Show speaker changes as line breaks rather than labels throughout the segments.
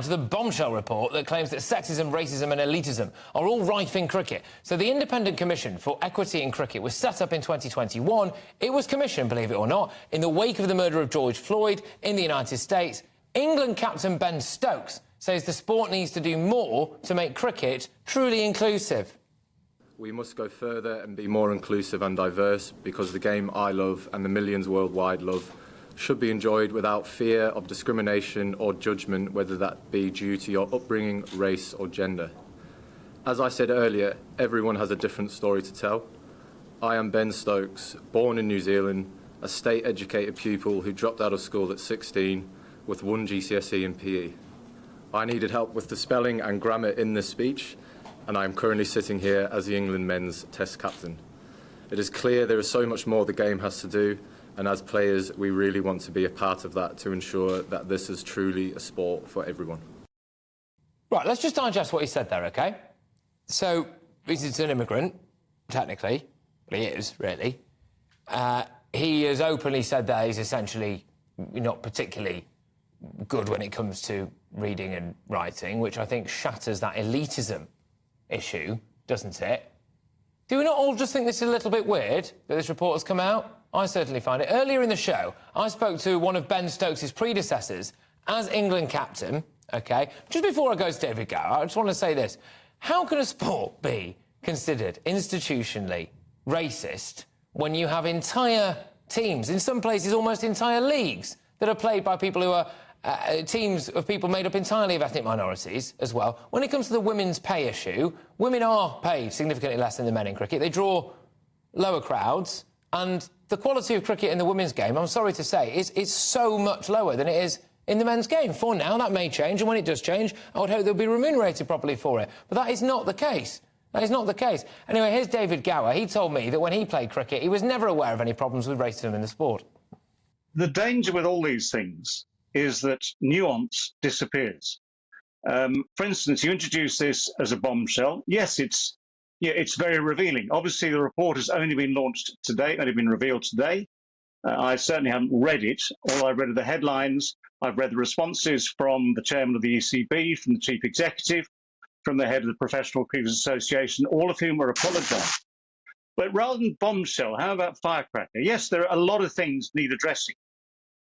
To the bombshell report that claims that sexism, racism and elitism are all rife in cricket. So the Independent Commission for Equity in Cricket was set up in 2021. It was commissioned, believe it or not, in the wake of the murder of George Floyd in the United States. England captain Ben Stokes says the sport needs to do more to make cricket truly inclusive.
We must go further and be more inclusive and diverse, because the game I love and the millions worldwide love should be enjoyed without fear of discrimination or judgment, whether that be due to your upbringing, race or gender. As I said earlier, everyone has a different story to tell. I am Ben Stokes, born in New Zealand, a state-educated pupil who dropped out of school at 16 with 1 GCSE in PE. I needed help with the spelling and grammar in this speech, and I am currently sitting here as the England men's Test captain. It is clear there is so much more the game has to do, and as players, we really want to be a part of that to ensure that this is truly a sport for everyone.
Right, let's just digest what he said there, OK? So, he's an immigrant, technically, but he is, really. He has openly said that he's essentially not particularly good when it comes to reading and writing, which I think shatters that elitism issue, doesn't it? Do we not all just think this is a little bit weird that this report has come out? I certainly find it. Earlier in the show, I spoke to one of Ben Stokes' predecessors as England captain, OK? Just before I go to David Gower, I just want to say this. How can a sport be considered institutionally racist when you have entire teams, in some places almost entire leagues, that are played by people who are teams of people made up entirely of ethnic minorities as well? When it comes to the women's pay issue, women are paid significantly less than the men in cricket. They draw lower crowds, and the quality of cricket in the women's game, I'm sorry to say, is so much lower than it is in the men's game. For now, that may change, and when it does change, I would hope they'll be remunerated properly for it. But that is not the case. That is not the case. Anyway, here's David Gower. He told me that when he played cricket, he was never aware of any problems with racism in the sport.
The danger with all these things is that nuance disappears. For instance, you introduce this as a bombshell. Yes, it's very revealing. Obviously, the report has only been launched today, only been revealed today. I certainly haven't read it. All I've read are the headlines. I've read the responses from the chairman of the ECB, from the chief executive, from the head of the Professional Cricketers Association, all of whom are apologising. But rather than bombshell, how about firecracker? Yes, there are a lot of things need addressing.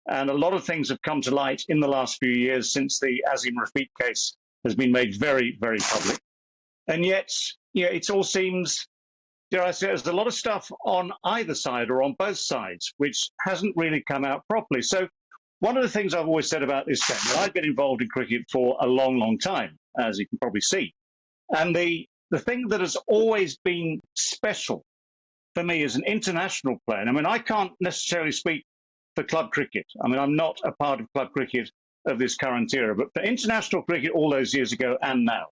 And a lot of things have come to light in the last few years since the Azim Rafiq case has been made very, very public. And yet, it all seems, dare I say, there's a lot of stuff on either side or on both sides, which hasn't really come out properly. So one of the things I've always said about this game, that I've been involved in cricket for a long, long time, as you can probably see. And the thing that has always been special for me as an international player, and I mean, I can't necessarily speak for club cricket. I mean, I'm not a part of club cricket of this current era, but for international cricket all those years ago and now,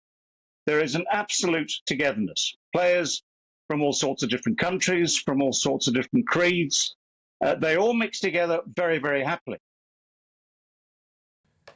there is an absolute togetherness. Players from all sorts of different countries, from all sorts of different creeds, they all mix together very, very happily.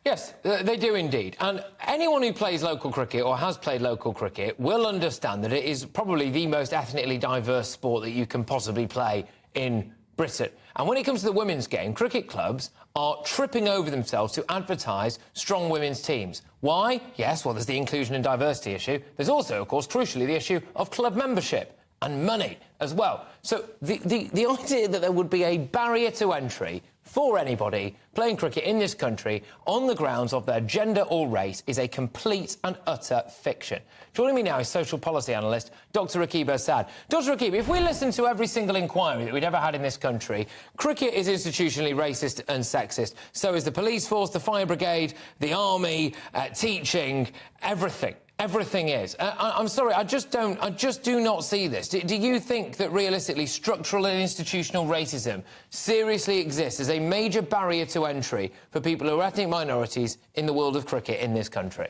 Yes, they do indeed. And anyone who plays local cricket or has played local cricket will understand that it is probably the most ethnically diverse sport that you can possibly play in Britain. And when it comes to the women's game, cricket clubs are tripping over themselves to advertise strong women's teams. Why? Yes, well, there's the inclusion and diversity issue. There's also, of course, crucially, the issue of club membership and money as well. So the idea that there would be a barrier to entry for anybody playing cricket in this country on the grounds of their gender or race is a complete and utter fiction. Joining me now is social policy analyst Dr. Rakib Ehsan. Dr. Rakib, if we listen to every single inquiry that we'd ever had in this country, cricket is institutionally racist and sexist. So is the police force, the fire brigade, the army, teaching, everything. Everything is. I'm sorry, I just do not see this. Do you think that realistically structural and institutional racism seriously exists as a major barrier to entry for people who are ethnic minorities in the world of cricket in this country?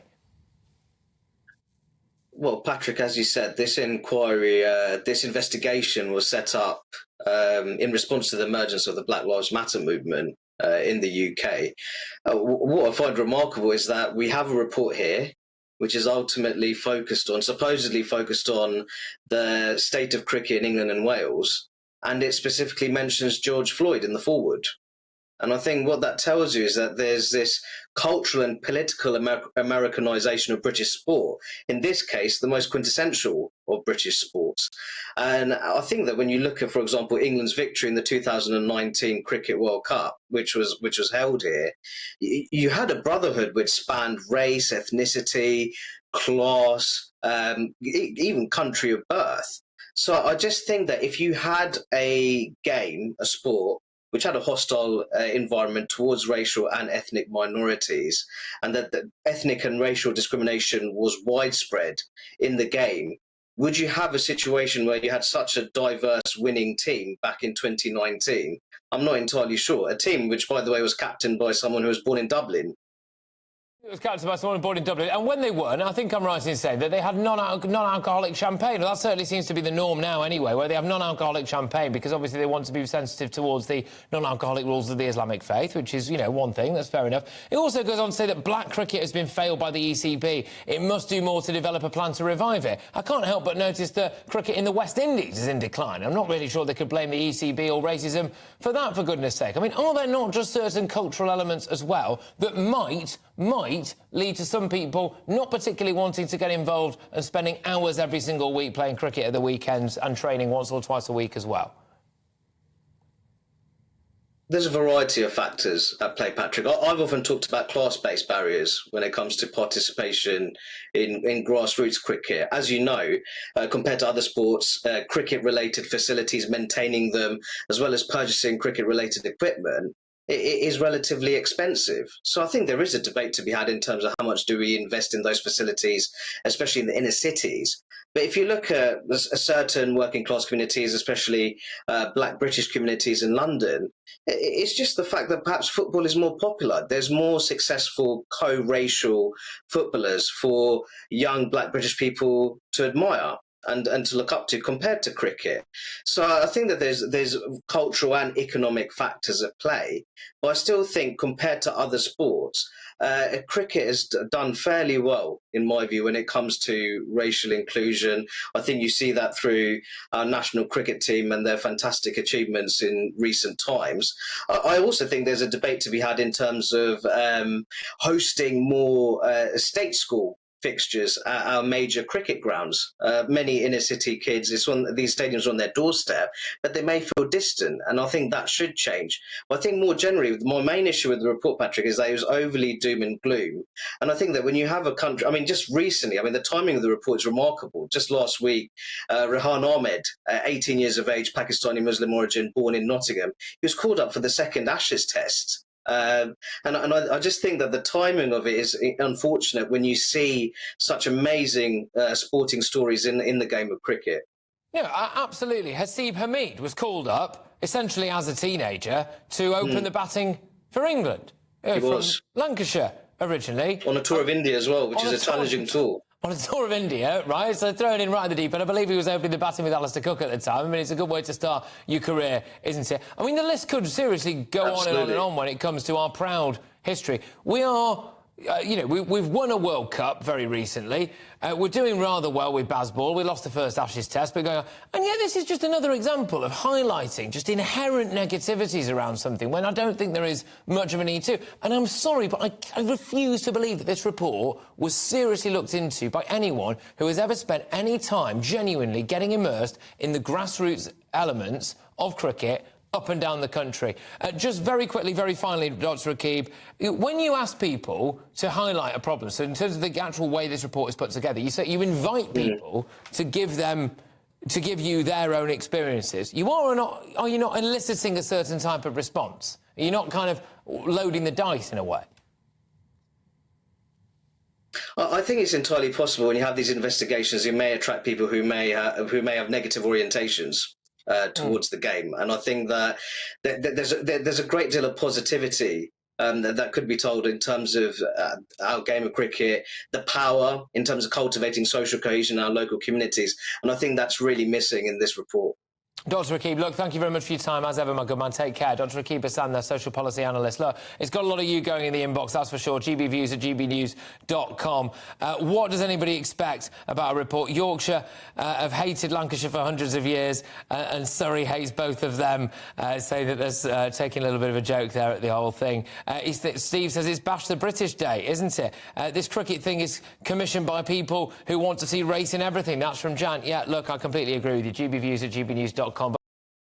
Well, Patrick, as you said, this inquiry, this investigation was set up in response to the emergence of the Black Lives Matter movement in the UK. What I find remarkable is that we have a report here which is ultimately supposedly focused on the state of cricket in England and Wales, and it specifically mentions George Floyd in the foreword. And I think what that tells you is that there's this cultural and political Americanization of British sport. In this case, the most quintessential of British sports. And I think that when you look at, for example, England's victory in the 2019 Cricket World Cup, which was held here, you had a brotherhood which spanned race, ethnicity, class, even country of birth. So I just think that if you had a game, a sport, which had a hostile environment towards racial and ethnic minorities, and that the ethnic and racial discrimination was widespread in the game, would you have a situation where you had such a diverse winning team back in 2019? I'm not entirely sure. A team which, by the way, was captained by someone who was born in Dublin.
It was captained by someone born in Dublin, and when they won, I think I'm right in saying that they had non-alcoholic champagne. Well, that certainly seems to be the norm now anyway, where they have non-alcoholic champagne, because obviously they want to be sensitive towards the non-alcoholic rules of the Islamic faith, which is, you know, one thing, that's fair enough. It also goes on to say that black cricket has been failed by the ECB. It must do more to develop a plan to revive it. I can't help but notice that cricket in the West Indies is in decline. I'm not really sure they could blame the ECB or racism for that, for goodness sake. I mean, are there not just certain cultural elements as well that might lead to some people not particularly wanting to get involved and spending hours every single week playing cricket at the weekends and training once or twice a week as well?
There's a variety of factors at play, Patrick. I've often talked about class-based barriers when it comes to participation in grassroots cricket. As you know, compared to other sports, cricket-related facilities, maintaining them, as well as purchasing cricket-related equipment, it is relatively expensive. So I think there is a debate to be had in terms of how much do we invest in those facilities, especially in the inner cities. But if you look at certain working class communities, especially black British communities in London, it's just the fact that perhaps football is more popular. There's more successful co-racial footballers for young black British people to admire and to look up to compared to cricket. So I think that there's cultural and economic factors at play. But I still think compared to other sports, cricket has done fairly well, in my view, when it comes to racial inclusion. I think you see that through our national cricket team and their fantastic achievements in recent times. I also think there's a debate to be had in terms of hosting more state school fixtures at our major cricket grounds. Many inner city kids, these stadiums are on their doorstep, but they may feel distant, and I think that should change. But I think more generally, my main issue with the report, Patrick, is that it was overly doom and gloom. And I think that when you have a country, I mean, just recently, I mean, the timing of the report is remarkable. Just last week, Rehan Ahmed, 18 years of age, Pakistani Muslim origin, born in Nottingham, he was called up for the second Ashes test. And I just think that the timing of it is unfortunate when you see such amazing sporting stories in the game of cricket.
Yeah, absolutely. Haseeb Hameed was called up, essentially as a teenager, to open the batting for England.
He
from
was.
Lancashire, originally.
On a tour of India as well, which is a challenging tour.
On a tour of India, right? So throwing in right at the deep end. I believe he was opening the batting with Alistair Cook at the time. I mean, it's a good way to start your career, isn't it? I mean, the list could seriously go on and on when it comes to our proud history. We are... we've won a World Cup very recently. We're doing rather well with Bazball. We lost the first Ashes test, but going on. And yet this is just another example of highlighting just inherent negativities around something when I don't think there is much of a need to. And I'm sorry, but I refuse to believe that this report was seriously looked into by anyone who has ever spent any time genuinely getting immersed in the grassroots elements of cricket up and down the country. Just very quickly, very finally, Dr. Rakib, when you ask people to highlight a problem, so in terms of the actual way this report is put together, you say you invite people to give you their own experiences. You are you not eliciting a certain type of response? Are you not kind of loading the dice in a way?
I think it's entirely possible when you have these investigations, you may attract people who may have negative orientations towards the game, and I think that there's a great deal of positivity that could be told in terms of our game of cricket, the power in terms of cultivating social cohesion in our local communities, and I think that's really missing in this report.
Dr. Rakib, look, thank you very much for your time. As ever, my good man, take care. Dr. Rakib Ehsan, their social policy analyst. Look, it's got a lot of you going in the inbox, that's for sure. gbviews@gbnews.com. What does anybody expect about a report? Yorkshire have hated Lancashire for hundreds of years, and Surrey hates both of them, saying that there's taking a little bit of a joke there at the whole thing. Steve says it's Bash the British Day, isn't it? This cricket thing is commissioned by people who want to see race in everything. That's from Jan. Yeah, look, I completely agree with you. gbviews@gbnews.com.